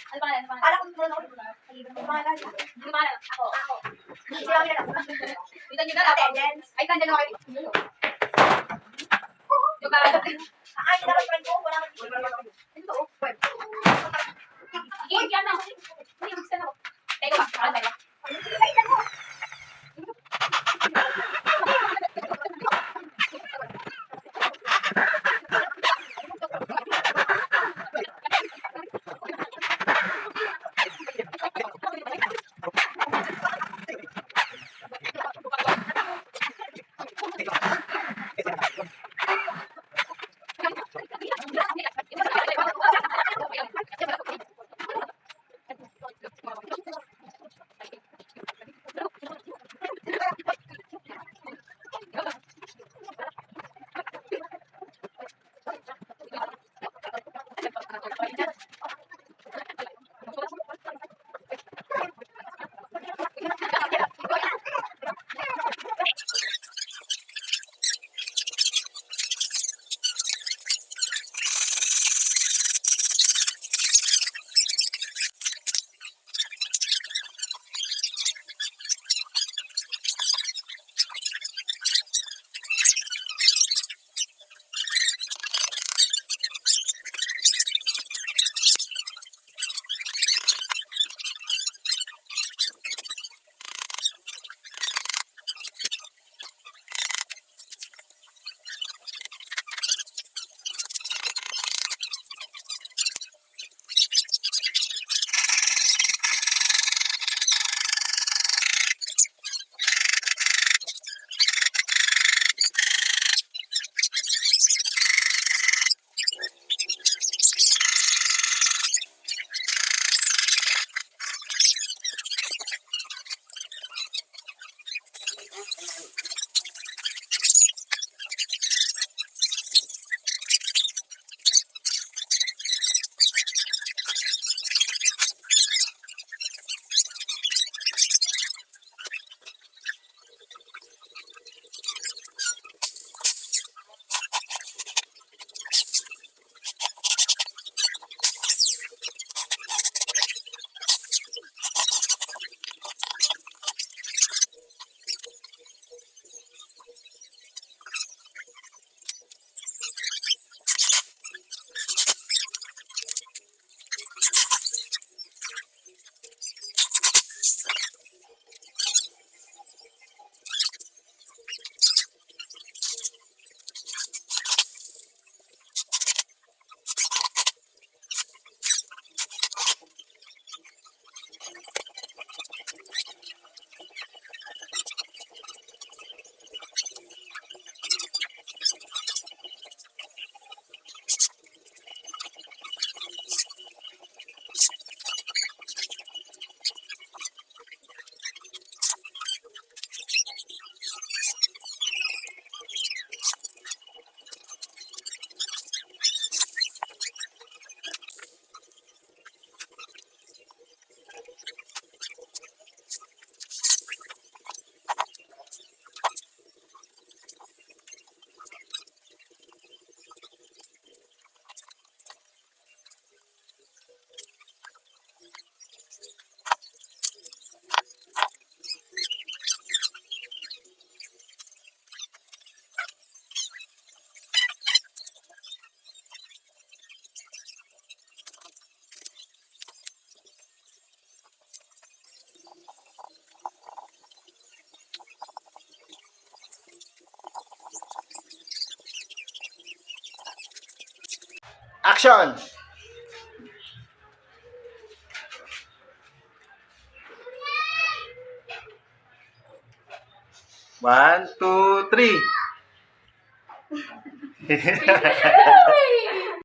Ano pangalan? Kala ko tulad ako. Pangalan. Ano pangalan? Ako. Hindi lang nila. Bitan nyo na lang. Attendance. Ay, tandyan ako. Yung ba? Ay, dapat friend ko. Wala naman. Ito, oh. Sige, yan na. Ay, gusto na ako. Teka ba? Ano tayo? Ay, dako. Action! 1, 2, 3.